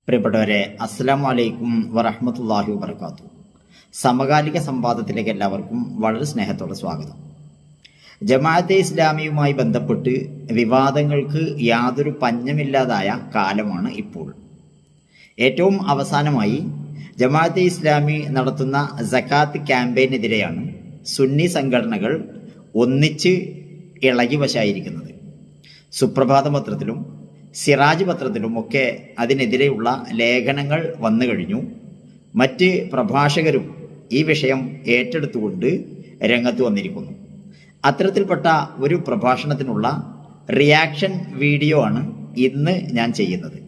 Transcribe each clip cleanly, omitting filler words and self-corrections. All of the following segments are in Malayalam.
പ്രിയപ്പെട്ടവരെ, അസ്സലാമു അലൈക്കും വറഹ്മത്തുള്ളാഹി വബറകാതുഹു. സമകാലിക സംവാദത്തിലേക്ക് എല്ലാവർക്കും വളരെ സ്നേഹത്തോടെ സ്വാഗതം. ജമാഅത്തെ ഇസ്ലാമിയുമായി ബന്ധപ്പെട്ട് വിവാദങ്ങൾക്ക് യാതൊരു പഞ്ഞമില്ലാതായ കാലമാണ് ഇപ്പോൾ. ഏറ്റവും അവസാനമായി ജമാഅത്തെ ഇസ്ലാമി നടത്തുന്ന സകാത്ത് ക്യാമ്പയിനെതിരെയാണ് സുന്നി സംഘടനകൾ ഒന്നിച്ച് ഇളകി വശായിരിക്കുന്നത്. സുപ്രഭാത പത്രത്തിലും സിറാജ് പത്രത്തിലുമൊക്കെ അതിനെതിരെയുള്ള ലേഖനങ്ങൾ വന്നു കഴിഞ്ഞു. മറ്റ് പ്രഭാഷകരും ഈ വിഷയം ഏറ്റെടുത്തുകൊണ്ട് രംഗത്ത് വന്നിരിക്കുന്നു. അത്തരത്തിൽപ്പെട്ട ഒരു പ്രഭാഷണത്തിനുള്ള റിയാക്ഷൻ വീഡിയോ ആണ് ഇന്ന് ഞാൻ ചെയ്യുന്നത്.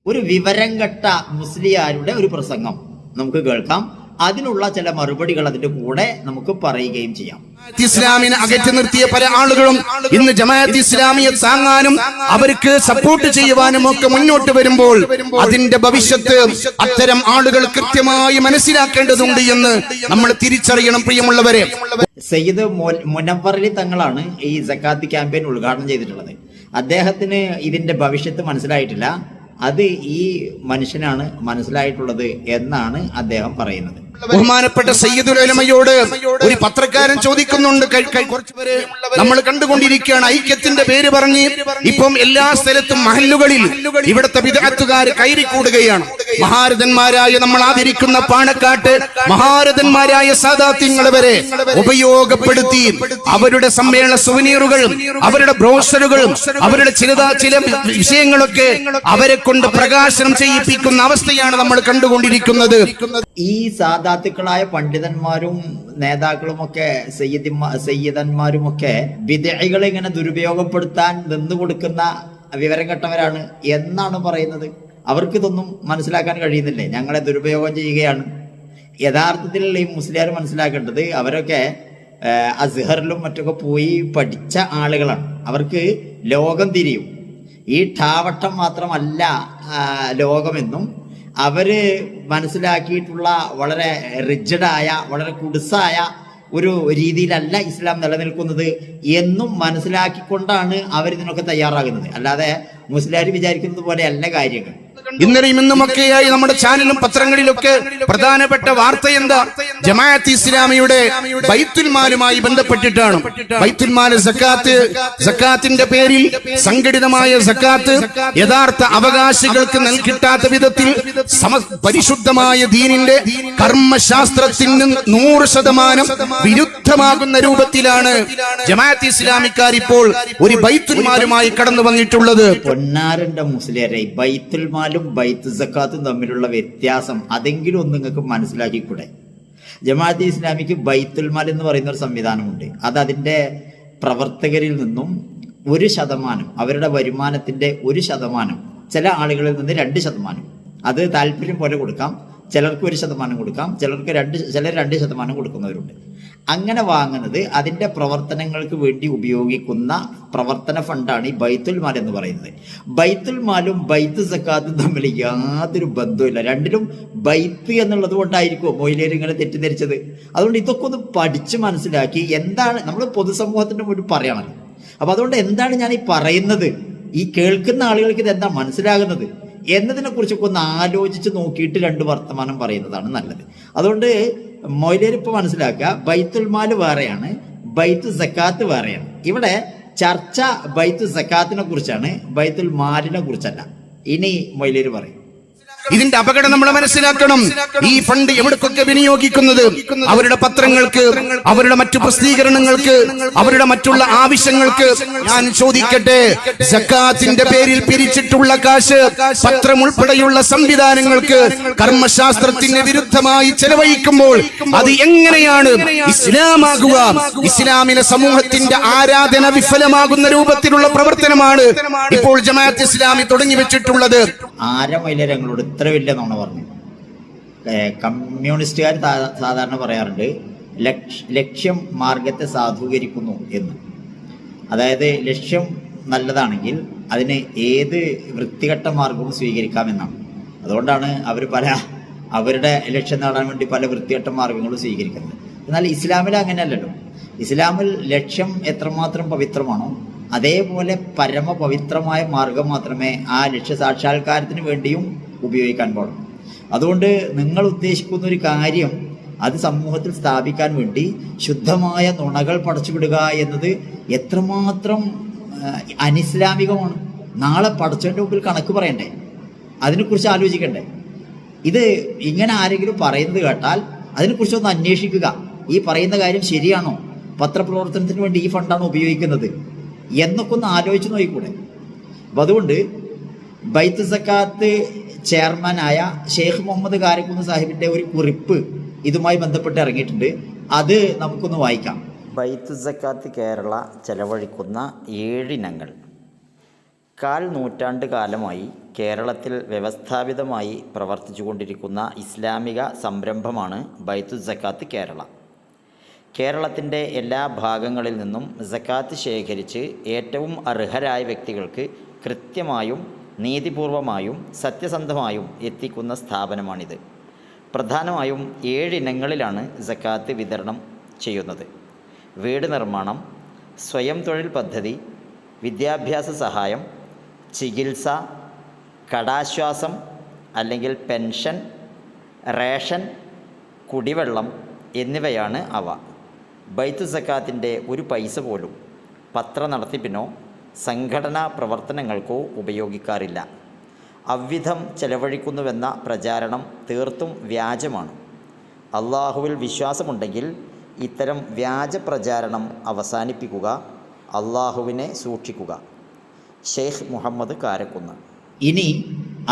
ഒരു വിവരം കെട്ട മുസ്ലിയാരുടെ ഒരു പ്രസംഗം നമുക്ക് കേൾക്കാം. അതിനുള്ള ചില മറുപടികൾ അതിന്റെ കൂടെ നമുക്ക് പറയുകയും ചെയ്യാം. ഇസ്ലാമിനെ അകറ്റി നിർത്തിയ പല ആളുകളും ഇന്ന് ജമാഅത്ത് ഇസ്ലാമിയെ താങ്ങാനും അവർക്ക് സപ്പോർട്ട് ചെയ്യുവാനും ഒക്കെ മുന്നോട്ട് വരുമ്പോൾ അതിന്റെ ഭവിഷ്യത്ത് അത്തരം ആളുകൾ കൃത്യമായി മനസ്സിലാക്കേണ്ടതുണ്ട് എന്ന് നമ്മൾ തിരിച്ചറിയണം. പ്രിയമുള്ളവരെ, സയ്യിദ് മുനവ്വറലി തങ്ങളാണ് ഈ സകാത്ത് ക്യാമ്പയിൻ ഉദ്ഘാടനം ചെയ്തിട്ടുള്ളത്. അദ്ദേഹത്തിന് ഇതിന്റെ ഭവിഷ്യത്ത് മനസ്സിലായിട്ടില്ല. അത് ഈ മനുഷ്യനാണ് മനസ്സിലായിട്ടുള്ളത് എന്നാണ് അദ്ദേഹം പറയുന്നത്. ബഹുമാനപ്പെട്ട സയ്യിദുൽ ഉലമയോട് ഒരു പത്രക്കാരൻ ചോദിക്കുന്നുണ്ട്. കുറച്ചുപേര് നമ്മൾ കണ്ടുകൊണ്ടിരിക്കുകയാണ്. ഐക്യത്തിന്റെ പേര് പറഞ്ഞ് ഇപ്പം എല്ലാ സ്ഥലത്തും മഹല്ലുകളിൽ ഇവിടുത്തെ വിദഅത്തുകാർ കയറിക്കൂടുകയാണ്. മഹാരഥന്മാരായ നമ്മൾ ആദരിക്കുന്ന പാണക്കാട്ട് മഹാരഥന്മാരായ സാദാത്യങ്ങളെ വരെ ഉപയോഗപ്പെടുത്തി അവരുടെ സമ്മേളന സുവനീറുകൾ, അവരുടെ ബ്രോഷറുകളും അവരുടെ ചില വിഷയങ്ങളൊക്കെ അവരെ കൊണ്ട് പ്രകാശനം ചെയ്യിപ്പിക്കുന്ന അവസ്ഥയാണ് നമ്മൾ കണ്ടുകൊണ്ടിരിക്കുന്നത്. ഈ സാദാത്തുക്കളായ പണ്ഡിതന്മാരും നേതാക്കളുമൊക്കെ സയ്യിദന്മാരുമൊക്കെ ബിദ്അകളെ ഇങ്ങനെ ദുരുപയോഗപ്പെടുത്താൻ നിന്നുകൊടുക്കുന്ന വിവരം കെട്ടവരാണ് എന്നാണ് പറയുന്നത്. അവർക്ക് ഇതൊന്നും മനസ്സിലാക്കാൻ കഴിയുന്നില്ലേ? ഞങ്ങളെ ദുരുപയോഗം ചെയ്യുകയാണ്. യഥാർത്ഥത്തിൽ ഈ മുസ്ലിയാർ മനസ്സിലാക്കേണ്ടത് അവരൊക്കെ അസ്ഹറിലും മറ്റൊക്കെ പോയി പഠിച്ച ആളുകളാണ്. അവർക്ക് ലോകം തിരിയും. ഈ ഠാവട്ടം മാത്രമല്ല ലോകമെന്നും അവര് മനസ്സിലാക്കിയിട്ടുള്ള വളരെ റിജിഡായ, വളരെ കുടുസായ ഒരു രീതിയിലല്ല ഇസ്ലാം നിലനിൽക്കുന്നത് എന്നും മനസ്സിലാക്കിക്കൊണ്ടാണ് അവരിതിനൊക്കെ തയ്യാറാകുന്നത്. അല്ലാതെ മുസ്ലിം വിചാരിക്കുന്നത് പോലെയല്ല കാര്യങ്ങൾ. ഇന്നലെയും ഇന്നുമൊക്കെയായി നമ്മുടെ ചാനലും പത്രങ്ങളിലൊക്കെ പ്രധാനപ്പെട്ട വാർത്ത എന്താ? ജമാഅത്ത് ഇസ്ലാമിയുടെ ബൈത്തുൽ മാലുമായി ബന്ധപ്പെട്ടിട്ടാണ്. ബൈത്തുൽ മാൽ സക്കാത്തിന്റെ പേരിൽ സംഘടിതമായ സക്കാത്ത് യഥാർത്ഥ അവകാശികൾക്ക് നൽകിട്ടാത്ത വിധത്തിൽ പരിശുദ്ധമായ ദീനിന്റെ കർമ്മശാസ്ത്രത്തിന് 100% വിരുദ്ധമാകുന്ന രൂപത്തിലാണ് ജമാഅത്ത് ഇസ്ലാമിക്കാർ ഇപ്പോൾ ഒരു ബൈത്തുൽ മാലുമായി കടന്നു വന്നിട്ടുള്ളത്. പൊന്നാരന്റെ മുസ്ലിയാരെ, ബൈത്തുൽ മാലും ബൈത്ത് സക്കാത്തും തമ്മിലുള്ള വ്യത്യാസം അതെങ്കിലും ഒന്ന് നിങ്ങൾക്ക് മനസ്സിലാക്കിക്കൂടെ? ജമാഅത്തെ ഇസ്ലാമിക്ക് ബൈത്തുൽ മാൽ എന്ന് പറയുന്ന ഒരു സംവിധാനമുണ്ട്. അത് അതിന്റെ പ്രവർത്തകരിൽ നിന്നും 1%, അവരുടെ വരുമാനത്തിന്റെ 1%, ചില ആളുകളിൽ നിന്ന് 2%, അത് താല്പര്യം പോലെ കൊടുക്കാം. ചിലർക്ക് 1% കൊടുക്കാം, ചിലർ 2% കൊടുക്കുന്നവരുണ്ട്. അങ്ങനെ വാങ്ങുന്നത് അതിൻ്റെ പ്രവർത്തനങ്ങൾക്ക് വേണ്ടി ഉപയോഗിക്കുന്ന പ്രവർത്തന ഫണ്ടാണ് ഈ ബൈത്തുൽ മാൽ എന്ന് പറയുന്നത്. ബൈത്തുൽ മാലും ബൈത്ത് സക്കാത്തും തമ്മിൽ യാതൊരു ബന്ധവുമില്ല. രണ്ടിലും ബൈത്ത് എന്നുള്ളത് കൊണ്ടായിരിക്കും മൊയ്ലിയർ ഇങ്ങനെ തെറ്റിദ്ധരിച്ചത്. അതുകൊണ്ട് ഇതൊക്കെ ഒന്ന് പഠിച്ച് മനസ്സിലാക്കി എന്താണ് നമ്മൾ പൊതുസമൂഹത്തിൻ്റെ മുന്നിൽ പറയണല്ലോ. അപ്പം അതുകൊണ്ട് എന്താണ് ഞാൻ ഈ പറയുന്നത്, ഈ കേൾക്കുന്ന ആളുകൾക്ക് ഇത് എന്താ മനസ്സിലാകുന്നത് എന്നതിനെ കുറിച്ചൊക്കെ ഒന്ന് ആലോചിച്ച് നോക്കിയിട്ട് 2 വർത്തമാനം പറയുന്നതാണ് നല്ലത്. അതുകൊണ്ട് മൊയ്ലിയർ ഇപ്പോൾ മനസ്സിലാക്കുക, ബൈത്തുൽ മാൽ വേറെയാണ്, ബൈത്ത് സക്കാത്ത് വേറെയാണ്. ഇവിടെ ചർച്ച ബൈത്ത് സക്കാത്തിനെ കുറിച്ചാണ്, ബൈത്തുൽ മാലിനെ കുറിച്ചല്ല. ഇനി മൊയ്ലിയർ പറയും. ഇതിന്റെ അപകടം നമ്മൾ മനസ്സിലാക്കണം. ഈ ഫണ്ട് എവിടേക്കൊക്കെ വിനിയോഗിക്കുന്നത്? അവരുടെ പത്രങ്ങൾക്ക്, അവരുടെ മറ്റു പ്രസിദ്ധീകരണങ്ങൾക്ക്, അവരുടെ മറ്റുള്ള ആവശ്യങ്ങൾക്ക്. ഞാൻ ചോദിക്കട്ടെ, സക്കാത്തിന്റെ പേരിൽ പിരിച്ചിട്ടുള്ള കാശ് പത്രം ഉൾപ്പെടെയുള്ള സംവിധാനങ്ങൾക്ക് കർമ്മശാസ്ത്രത്തിന് വിരുദ്ധമായി ചെലവഴിക്കുമ്പോൾ അത് എങ്ങനെയാണ് ഇസ്ലാമാകുക? ഇസ്ലാമിലെ സമൂഹത്തിന്റെ ആരാധന വിഫലമാകുന്ന രൂപത്തിലുള്ള പ്രവർത്തനമാണ് ഇപ്പോൾ ജമാഅത്ത് ഇസ്ലാമി തുടങ്ങി വെച്ചിട്ടുള്ളത്. ആരമൈലരങ്ങളോട് ഇത്ര വലിയ നുണ പറഞ്ഞു. കമ്മ്യൂണിസ്റ്റുകാർ സാധാരണ പറയാറുണ്ട് ലക്ഷ്യം മാർഗത്തെ സാധൂകരിക്കുന്നു എന്ന്. അതായത് ലക്ഷ്യം നല്ലതാണെങ്കിൽ അതിന് ഏത് വൃത്തികെട്ട മാർഗവും സ്വീകരിക്കാമെന്നാണ്. അതുകൊണ്ടാണ് അവർ അവരുടെ ലക്ഷ്യം നേടാൻ വേണ്ടി പല വൃത്തികെട്ട മാർഗങ്ങളും സ്വീകരിക്കുന്നത്. എന്നാൽ ഇസ്ലാമിൽ അങ്ങനെയല്ലല്ലോ. ഇസ്ലാമിൽ ലക്ഷ്യം എത്രമാത്രം പവിത്രമാണോ അതേപോലെ പരമപവിത്രമായ മാർഗം മാത്രമേ ആ ലക്ഷ്യസാക്ഷാത്കാരത്തിന് വേണ്ടിയും ഉപയോഗിക്കാൻ പാടുള്ളൂ. അതുകൊണ്ട് നിങ്ങൾ ഉദ്ദേശിക്കുന്ന ഒരു കാര്യം അത് സമൂഹത്തിൽ സ്ഥാപിക്കാൻ വേണ്ടി ശുദ്ധമായ നുണകൾ പടച്ചുവിടുക എന്നത് എത്രമാത്രം അനിസ്ലാമികമാണ്. നാളെ പടച്ചവൻ്റെ മുമ്പിൽ കണക്ക് പറയണ്ടേ? അതിനെക്കുറിച്ച് ആലോചിക്കണ്ടേ? ഇത് ഇങ്ങനെ ആരെങ്കിലും പറയുന്നത് കേട്ടാൽ അതിനെക്കുറിച്ചൊന്ന് അന്വേഷിക്കുക. ഈ പറയുന്ന കാര്യം ശരിയാണോ? പത്രപ്രവർത്തനത്തിന് വേണ്ടി ഈ ഫണ്ടാണ് ഉപയോഗിക്കുന്നത് എന്നൊക്കെ ഒന്ന് ആലോചിച്ച് നോക്കിക്കൂടെ? അപ്പം അതുകൊണ്ട് ബൈത്ത് സക്കാത്ത് ചെയർമാനായ ഷെയ്ഖ് മുഹമ്മദ് കാരക്കുന്ന് സാഹിബിൻ്റെ ഒരു കുറിപ്പ് ഇതുമായി ബന്ധപ്പെട്ട് ഇറങ്ങിയിട്ടുണ്ട്. അത് നമുക്കൊന്ന് വായിക്കാം. ബൈത്ത് സക്കാത്ത് കേരള ചെലവഴിക്കുന്ന 7 ഇനങ്ങൾ. 1/4 നൂറ്റാണ്ട് കാലമായി കേരളത്തിൽ വ്യവസ്ഥാപിതമായി പ്രവർത്തിച്ചുകൊണ്ടിരിക്കുന്ന ഇസ്ലാമിക സംരംഭമാണ് ബൈത്തു സക്കാത്ത് കേരള. കേരളത്തിൻ്റെ എല്ലാ ഭാഗങ്ങളിൽ നിന്നും സക്കാത്ത് ശേഖരിച്ച് ഏറ്റവും അർഹരായ വ്യക്തികൾക്ക് കൃത്യമായും നീതിപൂർവമായും സത്യസന്ധമായും എത്തിക്കുന്ന സ്ഥാപനമാണിത്. പ്രധാനമായും 7 ഇനങ്ങളിലാണ് സക്കാത്ത് വിതരണം ചെയ്യുന്നത്. വീട് നിർമ്മാണം, സ്വയം തൊഴിൽ പദ്ധതി, വിദ്യാഭ്യാസ സഹായം, ചികിത്സ, കടാശ്വാസം അല്ലെങ്കിൽ പെൻഷൻ, റേഷൻ, കുടിവെള്ളം എന്നിവയാണ് അവ. ബൈത്തു സക്കാത്തിൻ്റെ ഒരു പൈസ പോലും പത്ര നടത്തിപ്പിനോ സംഘടനാ പ്രവർത്തനങ്ങൾക്കോ ഉപയോഗിക്കാറില്ല. അവ്വിധം ചെലവഴിക്കുന്നുവെന്ന പ്രചാരണം തീർത്തും വ്യാജമാണ്. അള്ളാഹുവിൽ വിശ്വാസമുണ്ടെങ്കിൽ ഇത്തരം വ്യാജ പ്രചാരണം അവസാനിപ്പിക്കുക, അള്ളാഹുവിനെ സൂക്ഷിക്കുക. ഷെയ്ഖ് മുഹമ്മദ് കാരക്കുന്ന്. ഇനി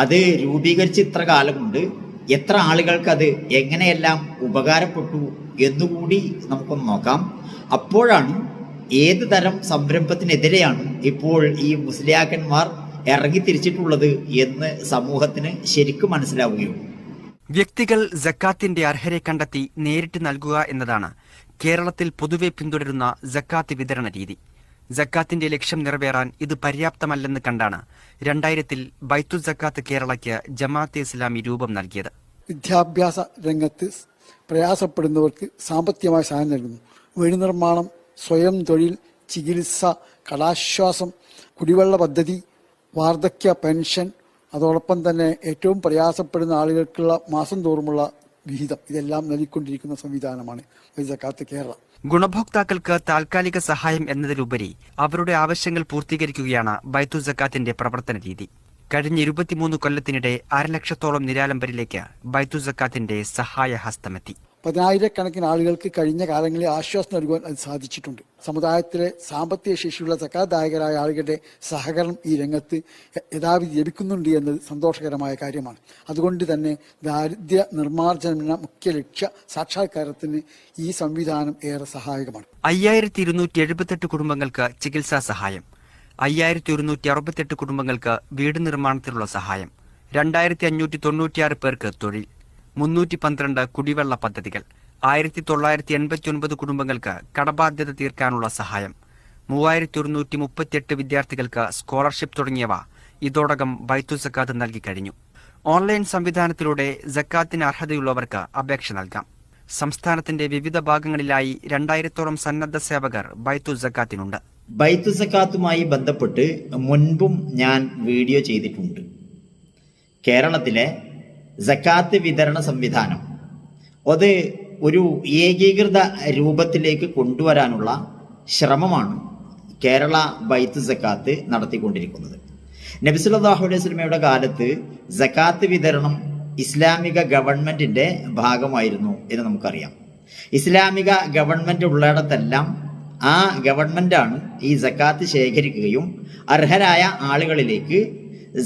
അത് രൂപീകരിച്ച് ഇത്ര കാലമുണ്ട്, എത്ര ആളുകൾക്ക് അത് എങ്ങനെയെല്ലാം ഉപകാരപ്പെട്ടു എന്നുകൂടി നമുക്കൊന്ന് നോക്കാം. അപ്പോഴാണ് ഏത് തരം സംരംഭത്തിനെതിരെയാണ് ഇപ്പോൾ ഈ മുസ്ലിയാക്കന്മാർ ഇറങ്ങിത്തിരിച്ചിട്ടുള്ളത് എന്ന് സമൂഹത്തിന് ശരിക്കും മനസ്സിലാവുകയുള്ളൂ. വ്യക്തികൾ സക്കാത്തിന്റെ അർഹരെ കണ്ടെത്തി നേരിട്ട് നൽകുക എന്നതാണ് കേരളത്തിൽ പൊതുവെ പിന്തുടരുന്ന സക്കാത്ത് വിതരണ രീതി. സക്കാത്തിന്റെ ലക്ഷ്യം നിറവേറാൻ ഇത് പര്യാപ്തമല്ലെന്ന് കണ്ടാണ് 2000 ബൈത്തു സക്കാത്ത് കേരളയ്ക്ക് ജമാഅത്തെ ഇസ്ലാമി രൂപം നൽകിയത്. വിദ്യാഭ്യാസ രംഗത്ത് പ്രയാസപ്പെടുന്നവർക്ക് സാമ്പത്തികമായ സഹായം നൽകുന്നു. വീട് നിർമ്മാണം, സ്വയം തൊഴിൽ, ചികിത്സ, കടാശ്വാസം, കുടിവെള്ള പദ്ധതി, വാർദ്ധക്യ പെൻഷൻ, അതോടൊപ്പം തന്നെ ഏറ്റവും പ്രയാസപ്പെടുന്ന ആളുകൾക്കുള്ള മാസം തോറുമുള്ള വിഹിതം, ഇതെല്ലാം നൽകിക്കൊണ്ടിരിക്കുന്ന സംവിധാനമാണ് സക്കാത്ത് കേരള. ഗുണഭോക്താക്കൾക്ക് താൽക്കാലിക സഹായം എന്നതിലുപരി അവരുടെ ആവശ്യങ്ങൾ പൂർത്തീകരിക്കുകയാണ് ബൈത്തു സക്കാത്തിന്റെ പ്രവർത്തന രീതി. കഴിഞ്ഞ 23 കൊല്ലത്തിനിടെ 1,00,000-ഓളം നിരാലംബരിലേക്ക് ബൈത്തു സക്കാത്തിന്റെ സഹായ ഹസ്തമെത്തി. 10,000-കണക്കിന് ആളുകൾക്ക് കഴിഞ്ഞ കാലങ്ങളിൽ ആശ്വാസം നൽകുവാൻ അത് സാധിച്ചിട്ടുണ്ട്. സമുദായത്തിലെ സാമ്പത്തിക ശേഷിയുള്ള സക്കാത്ദായകരായ ആളുകളുടെ സഹകരണം ഈ രംഗത്ത് യഥാവിധി ലഭിക്കുന്നുണ്ട് എന്നത് സന്തോഷകരമായ കാര്യമാണ്. അതുകൊണ്ട് തന്നെ ദാരിദ്ര്യ നിർമ്മാർജ്ജനം എന്ന മുഖ്യ ലക്ഷ്യ സാക്ഷാത്കാരത്തിന് ഈ സംവിധാനം ഏറെ സഹായകമാണ്. 5,278 കുടുംബങ്ങൾക്ക് ചികിത്സാ സഹായം, 5,168 കുടുംബങ്ങൾക്ക് വീട് നിർമ്മാണത്തിനുള്ള സഹായം, 2,596 പേർക്ക് തൊഴിൽ, 312 കുടിവെള്ള പദ്ധതികൾ, 1,989 കുടുംബങ്ങൾക്ക് കടബാധ്യത തീർക്കാനുള്ള സഹായം, 3,138 വിദ്യാർത്ഥികൾക്ക് സ്കോളർഷിപ്പ് തുടങ്ങിയവ ഇതോടകം ബൈത്തു സക്കാത്ത് നൽകി കഴിഞ്ഞു. ഓൺലൈൻ സംവിധാനത്തിലൂടെ സക്കാത്തിന് അർഹതയുള്ളവർക്ക് അപേക്ഷ നൽകാം. സംസ്ഥാനത്തിന്റെ വിവിധ ഭാഗങ്ങളിലായി 2,000-ഓളം സന്നദ്ധ സേവകർ ബൈത്തു സക്കാത്തിനുണ്ട്. ബൈത്തു സക്കാത്തുമായി ബന്ധപ്പെട്ട് മുൻപും ഞാൻ വീഡിയോ ചെയ്തിട്ടുണ്ട്. കേരളത്തിലെ സക്കാത്ത് വിതരണ സംവിധാനം അത് ഒരു ഏകീകൃത രൂപത്തിലേക്ക് കൊണ്ടുവരാനുള്ള ശ്രമമാണ് കേരള ബൈത്തു സക്കാത്ത് നടത്തിക്കൊണ്ടിരിക്കുന്നത്. നബി സല്ലല്ലാഹു അലൈഹി വസല്ലമയുടെ കാലത്ത് സക്കാത്ത് വിതരണം ഇസ്ലാമിക ഗവൺമെന്റിന്റെ ഭാഗമായിരുന്നു എന്ന് നമുക്കറിയാം. ഇസ്ലാമിക ഗവൺമെന്റ് ഉള്ളിടത്തെല്ലാം ആ ഗവൺമെന്റാണ് ഈ സക്കാത്ത് ശേഖരിക്കുകയും അർഹരായ ആളുകളിലേക്ക്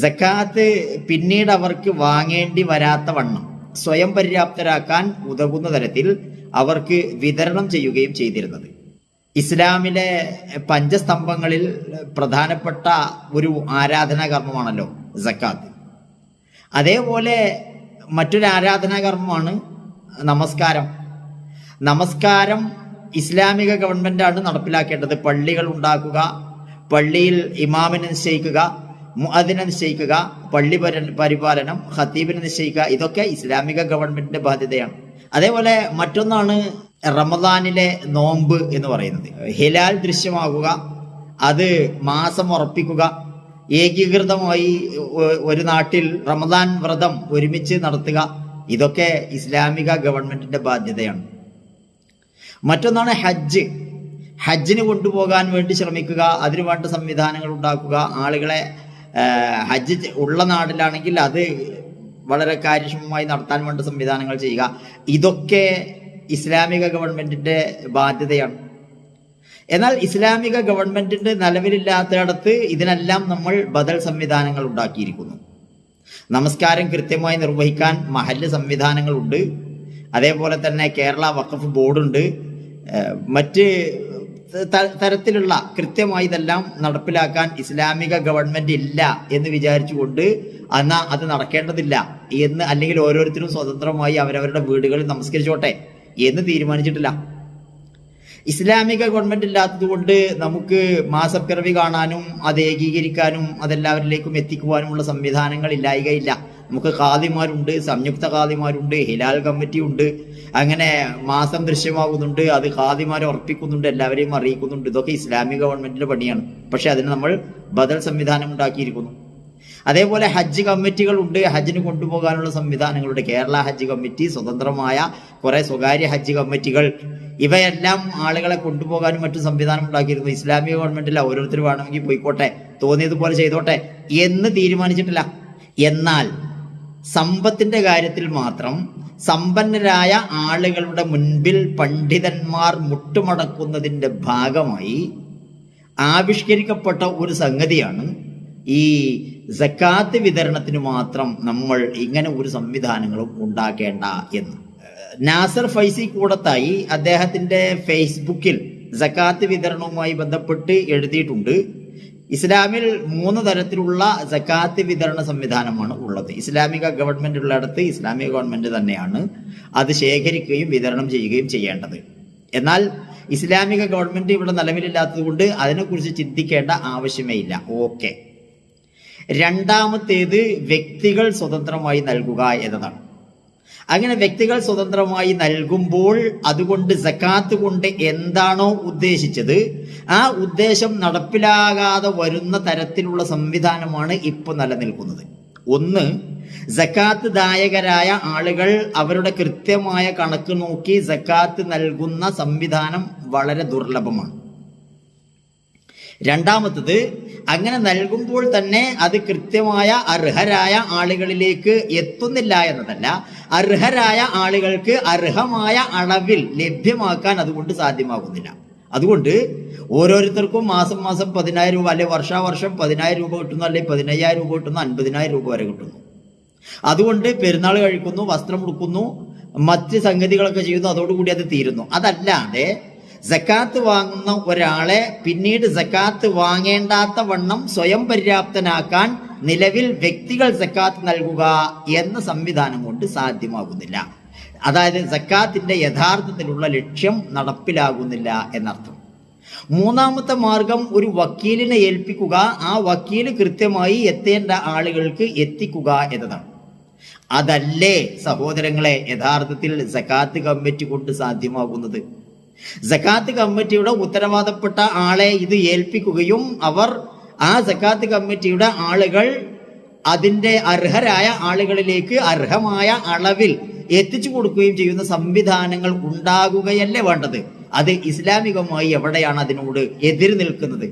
സക്കാത്ത് പിന്നീട് അവർക്ക് വാങ്ങേണ്ടി വരാത്ത വണ്ണം സ്വയം പര്യാപ്തരാക്കാൻ ഉതകുന്ന തരത്തിൽ അവർക്ക് വിതരണം ചെയ്യുകയും ചെയ്തിരുന്നത്. ഇസ്ലാമിലെ പഞ്ചസ്തംഭങ്ങളിൽ പ്രധാനപ്പെട്ട ഒരു ആരാധനാ കർമ്മമാണല്ലോ സക്കാത്ത്. അതേപോലെ മറ്റൊരു ആരാധനാ കർമ്മമാണ് നമസ്കാരം. നമസ്കാരം ഇസ്ലാമിക ഗവൺമെന്റാണ് നടപ്പിലാക്കേണ്ടത്. പള്ളികൾ ഉണ്ടാക്കുക, പള്ളിയിൽ ഇമാമിനെ നിശ്ചയിക്കുക, മുഅദ്ദിനെ നിശ്ചയിക്കുക, പള്ളി പരിപാലനം, ഖത്തീബിനെ നിശ്ചയിക്കുക, ഇതൊക്കെ ഇസ്ലാമിക ഗവൺമെന്റിന്റെ ബാധ്യതയാണ്. അതേപോലെ മറ്റൊന്നാണ് റമദാനിലെ നോമ്പ് എന്ന് പറയുന്നത്. ഹിലാൽ ദൃശ്യമാകുക, അത് മാസം ഉറപ്പിക്കുക, ഏകീകൃതമായി ഒരു നാട്ടിൽ റമദാൻ വ്രതം ഒരുമിച്ച് നടത്തുക, ഇതൊക്കെ ഇസ്ലാമിക ഗവൺമെന്റിന്റെ ബാധ്യതയാണ്. മറ്റൊന്നാണ് ഹജ്ജിന് കൊണ്ടുപോകാൻ വേണ്ടി ശ്രമിക്കുക, അതിനു വേണ്ട സംവിധാനങ്ങൾ ഉണ്ടാക്കുക, ആളുകളെ ഹജ്ജ് ഉള്ള നാട്ടിലാണെങ്കിൽ അത് വളരെ കാര്യക്ഷമമായി നടത്താൻ വേണ്ട സംവിധാനങ്ങൾ ചെയ്യുക. ഇതൊക്കെ ഇസ്ലാമിക ഗവൺമെന്റിന്റെ ബാധ്യതയാണ്. എന്നാൽ ഇസ്ലാമിക ഗവൺമെന്റിന്റെ നിലവിലില്ലാത്തിടത്ത് ഇതിനെല്ലാം നമ്മൾ ബദൽ സംവിധാനങ്ങൾ ഉണ്ടാക്കിയിരിക്കുന്നു. നമസ്കാരം കൃത്യമായി നിർവഹിക്കാൻ മഹല്ല് സംവിധാനങ്ങളുണ്ട്. അതേപോലെ തന്നെ കേരള വഖഫ് ബോർഡുണ്ട്. മറ്റ് തരത്തിലുള്ള കൃത്യമായി ഇതെല്ലാം നടപ്പിലാക്കാൻ ഇസ്ലാമിക ഗവൺമെന്റ് ഇല്ല എന്ന് വിചാരിച്ചുകൊണ്ട് എന്നാ അത് നടക്കേണ്ടതില്ല എന്ന്, അല്ലെങ്കിൽ ഓരോരുത്തരും സ്വതന്ത്രമായി അവരവരുടെ വീടുകളിൽ നമസ്കരിച്ചോട്ടെ എന്ന് തീരുമാനിച്ചിട്ടില്ല. ഇസ്ലാമിക ഗവൺമെന്റ് ഇല്ലാത്തത് കൊണ്ട് നമുക്ക് മാസപ്പിറവി കാണാനും അത് ഏകീകരിക്കാനും അതെല്ലാവരിലേക്കും എത്തിക്കുവാനുമുള്ള സംവിധാനങ്ങൾ ഇല്ലായികയില്ല. നമുക്ക് ഖാദിമാരുണ്ട്, സംയുക്ത ഖാദിമാരുണ്ട്, ഹിലാൽ കമ്മിറ്റി ഉണ്ട്, അങ്ങനെ മാസം ദൃശ്യമാകുന്നുണ്ട്, അത് ഖാദിമാരെ ഉറപ്പിക്കുന്നുണ്ട്, എല്ലാവരെയും അറിയിക്കുന്നുണ്ട്. ഇതൊക്കെ ഇസ്ലാമിക ഗവൺമെന്റിന്റെ പണിയാണ്. പക്ഷെ അതിന് നമ്മൾ ബദൽ സംവിധാനം ഉണ്ടാക്കിയിരിക്കുന്നു. അതേപോലെ ഹജ്ജ് കമ്മിറ്റികളുണ്ട്, ഹജ്ജിന് കൊണ്ടുപോകാനുള്ള സംവിധാനങ്ങളുണ്ട്. കേരള ഹജ്ജ് കമ്മിറ്റി, സ്വതന്ത്രമായ കുറെ സ്വകാര്യ ഹജ്ജ് കമ്മിറ്റികൾ, ഇവയെല്ലാം ആളുകളെ കൊണ്ടുപോകാനും മറ്റു സംവിധാനം ഉണ്ടാക്കിയിരുന്നു. ഇസ്ലാമിക ഗവൺമെന്റില്ല, ഓരോരുത്തർ വേണമെങ്കിൽ പോയിക്കോട്ടെ, തോന്നിയതുപോലെ ചെയ്തോട്ടെ എന്ന് തീരുമാനിച്ചിട്ടില്ല. എന്നാൽ സമ്പത്തിന്റെ കാര്യത്തിൽ മാത്രം സമ്പന്നരായ ആളുകളുടെ മുൻപിൽ പണ്ഡിതന്മാർ മുട്ടുമടക്കുന്നതിന്റെ ഭാഗമായി ആവിഷ്കരിക്കപ്പെട്ട ഒരു സംഗതിയാണ് ഈ സക്കാത്ത് വിതരണത്തിന് മാത്രം നമ്മൾ ഇങ്ങനെ ഒരു സംവിധാനങ്ങളും ഉണ്ടാക്കേണ്ട എന്ന്. നാസർ ഫൈസി കൂടത്തായി അദ്ദേഹത്തിന്റെ ഫേസ്ബുക്കിൽ സക്കാത്ത് വിതരണവുമായി ബന്ധപ്പെട്ട് എഴുതിയിട്ടുണ്ട്. ഇസ്ലാമിൽ 3 തരത്തിലുള്ള സക്കാത്ത് വിതരണ സംവിധാനമാണ് ഉള്ളത്. ഇസ്ലാമിക ഗവൺമെന്റ് ഉള്ളിടത്ത് ഇസ്ലാമിക ഗവൺമെന്റ് തന്നെയാണ് അത് ശേഖരിക്കുകയും വിതരണം ചെയ്യുകയും ചെയ്യേണ്ടത്. എന്നാൽ ഇസ്ലാമിക ഗവൺമെന്റ് ഇവിടെ നിലവിലില്ലാത്തത് കൊണ്ട് അതിനെക്കുറിച്ച് ചിന്തിക്കേണ്ട ആവശ്യമേ ഇല്ല. ഓക്കെ. രണ്ടാമത്തേത് വ്യക്തികൾ സ്വതന്ത്രമായി നൽകുക എന്നതാണ്. അങ്ങനെ വ്യക്തികൾ സ്വതന്ത്രമായി നൽകുമ്പോൾ അതുകൊണ്ട് സക്കാത്ത് കൊണ്ട് എന്താണോ ഉദ്ദേശിച്ചത് ആ ഉദ്ദേശം നടപ്പിലാകാതെ വരുന്ന തരത്തിലുള്ള സംവിധാനമാണ് ഇപ്പോൾ നിലനിൽക്കുന്നത്. ഒന്ന്, സക്കാത്ത് ദായകരായ ആളുകൾ അവരുടെ കൃത്യമായ കണക്ക് നോക്കി സക്കാത്ത് നൽകുന്ന സംവിധാനം വളരെ ദുർലഭമാണ്. രണ്ടാമത്തത്, അങ്ങനെ നൽകുമ്പോൾ തന്നെ അത് കൃത്യമായ അർഹരായ ആളുകളിലേക്ക് എത്തുന്നില്ല എന്നതല്ല, അർഹരായ ആളുകൾക്ക് അർഹമായ അളവിൽ ലഭ്യമാക്കാൻ അതുകൊണ്ട് സാധ്യമാകുന്നില്ല. അതുകൊണ്ട് ഓരോരുത്തർക്കും മാസം 10,000 രൂപ, അല്ലെ വർഷാവർഷം 10,000 രൂപ കിട്ടുന്നു, അല്ലെ 15,000 രൂപ കിട്ടുന്നു, 50,000 രൂപ വരെ കിട്ടുന്നു. അതുകൊണ്ട് പെരുന്നാൾ കഴിക്കുന്നു, വസ്ത്രം ഉടുക്കുന്നു, മറ്റ് സംഗതികളൊക്കെ ചെയ്യുന്നു, അതോടുകൂടി അത് തീരുന്നു. അതല്ലാതെ സക്കാത്ത് വാങ്ങുന്ന ഒരാളെ പിന്നീട് സക്കാത്ത് വാങ്ങേണ്ടാത്ത വണ്ണം സ്വയം പര്യാപ്തനാക്കാൻ നിലവിൽ വ്യക്തികൾ സക്കാത്ത് നൽകുക എന്ന സംവിധാനം കൊണ്ട് സാധ്യമാകുന്നില്ല. അതായത് സക്കാത്തിന്റെ യഥാർത്ഥത്തിലുള്ള ലക്ഷ്യം നടപ്പിലാകുന്നില്ല എന്നർത്ഥം. മൂന്നാമത്തെ മാർഗം, ഒരു വക്കീലിനെ ഏൽപ്പിക്കുക, ആ വക്കീല് കൃത്യമായി എത്തേണ്ട ആളുകൾക്ക് എത്തിക്കുക എന്നതാണ്. അതല്ലേ സഹോദരങ്ങളെ യഥാർത്ഥത്തിൽ സക്കാത്ത് കമ്മിറ്റി കൊണ്ട് സാധ്യമാകുന്നത്. സക്കാത്ത് കമ്മിറ്റിയുടെ ഉത്തരവാദപ്പെട്ട ആളെ ഇത് ഏൽപ്പിക്കുകയും അവർ ആ സക്കാത്ത് കമ്മിറ്റിയുടെ ആളുകൾ അതിൻ്റെ അർഹരായ ആളുകളിലേക്ക് അർഹമായ അളവിൽ എത്തിച്ചു കൊടുക്കുകയും ചെയ്യുന്ന സംവിധാനങ്ങൾ ഉണ്ടാകുകയല്ലേ വേണ്ടത്. അത് ഇസ്ലാമികമായി എവിടെയാണ് അതിനോട് എതിര് നിൽക്കുന്നത്?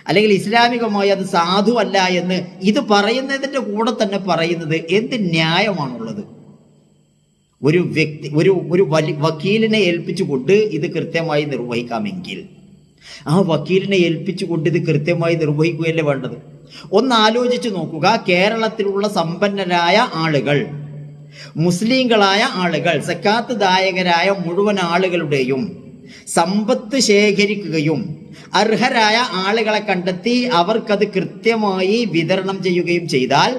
അല്ലെങ്കിൽ ഇസ്ലാമികമായി അത് സാധുവല്ല എന്ന് ഇത് പറയുന്നതിൻ്റെ കൂടെ തന്നെ പറയുന്നത് എന്ത് ന്യായമാണുള്ളത്? ഒരു വ്യക്തി ഒരു വക്കീലിനെ ഏൽപ്പിച്ചുകൊണ്ട് ഇത് കൃത്യമായി നിർവഹിക്കാമെങ്കിൽ ആ വക്കീലിനെ ഏൽപ്പിച്ചുകൊണ്ട് ഇത് കൃത്യമായി നിർവഹിക്കുകയല്ലേ വേണ്ടത്? ഒന്ന് ആലോചിച്ച് നോക്കുക. കേരളത്തിലുള്ള സമ്പന്നരായ ആളുകൾ, മുസ്ലിങ്ങളായ ആളുകൾ, സക്കാത്ത് ദായകരായ മുഴുവൻ ആളുകളുടെയും സമ്പത്ത് ശേഖരിക്കുകയും അർഹരായ ആളുകളെ കണ്ടെത്തി അവർക്കത് കൃത്യമായി വിതരണം ചെയ്യുകയും ചെയ്താൽ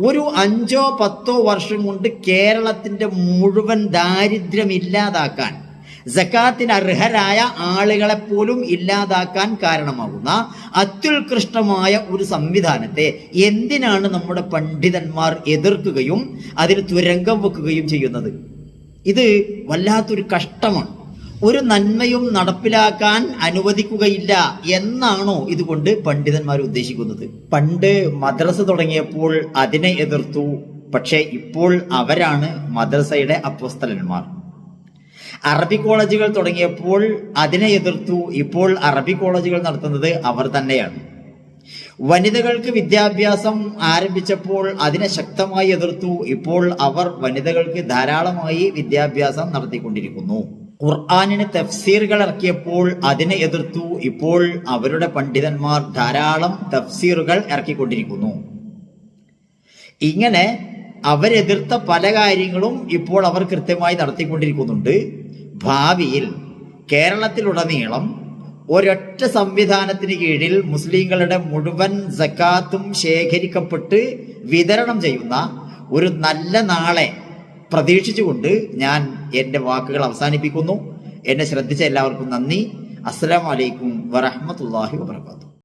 ഒരു 5-10 വർഷം കൊണ്ട് കേരളത്തിന്റെ മുഴുവൻ ദാരിദ്ര്യം ഇല്ലാതാക്കാൻ, സക്കാത്തിന് അർഹരായ ആളുകളെ പോലും ഇല്ലാതാക്കാൻ കാരണമാകുന്ന അത്യുത്കൃഷ്ടമായ ഒരു സംവിധാനത്തെ എന്തിനാണ് നമ്മുടെ പണ്ഡിതന്മാർ എതിർക്കുകയും അതിന് തുരങ്കം വെക്കുകയും ചെയ്യുന്നത്? ഇത് വല്ലാത്തൊരു കഷ്ടമാണ്. ഒരു നന്മയും നടപ്പിലാക്കാൻ അനുവദിക്കുകയില്ല എന്നാണോ ഇതുകൊണ്ട് പണ്ഡിതന്മാർ ഉദ്ദേശിക്കുന്നത്? പണ്ട് മദ്രസ തുടങ്ങിയപ്പോൾ അതിനെ എതിർത്തു, പക്ഷേ ഇപ്പോൾ അവരാണ് മദ്രസയുടെ അപ്പോസ്തലന്മാർ. അറബി കോളേജുകൾ തുടങ്ങിയപ്പോൾ അതിനെ എതിർത്തു, ഇപ്പോൾ അറബി കോളേജുകൾ നടത്തുന്നത് അവർ തന്നെയാണ്. വനിതകൾക്ക് വിദ്യാഭ്യാസം ആരംഭിച്ചപ്പോൾ അതിനെ ശക്തമായി എതിർത്തു, ഇപ്പോൾ അവർ വനിതകൾക്ക് ധാരാളമായി വിദ്യാഭ്യാസം നടത്തിക്കൊണ്ടിരിക്കുന്നു. ഖുർആനിന് തഫ്സീറുകൾ ഇറക്കിയപ്പോൾ അതിനെ എതിർത്തു, ഇപ്പോൾ അവരുടെ പണ്ഡിതന്മാർ ധാരാളം തഫ്സീറുകൾ ഇറക്കിക്കൊണ്ടിരിക്കുന്നു. ഇങ്ങനെ അവരെതിർത്ത പല കാര്യങ്ങളും ഇപ്പോൾ അവർ കൃത്യമായി നടത്തിക്കൊണ്ടിരിക്കുന്നുണ്ട്. ഭാവിയിൽ കേരളത്തിലുടനീളം ഒരൊറ്റ സംവിധാനത്തിന് കീഴിൽ മുസ്ലിങ്ങളുടെ മുഴുവൻ സക്കാത്തും ശേഖരിക്കപ്പെട്ട് വിതരണം ചെയ്യുന്ന ഒരു നല്ല നാളെ പ്രതീക്ഷിച്ചുകൊണ്ട് ഞാൻ എൻ്റെ വാക്കുകൾ അവസാനിപ്പിക്കുന്നു. എന്നെ ശ്രദ്ധിച്ച എല്ലാവർക്കും നന്ദി. അസ്സലാമു അലൈക്കും വറഹ്മത്തുള്ളാഹി വബറകാതുഹു.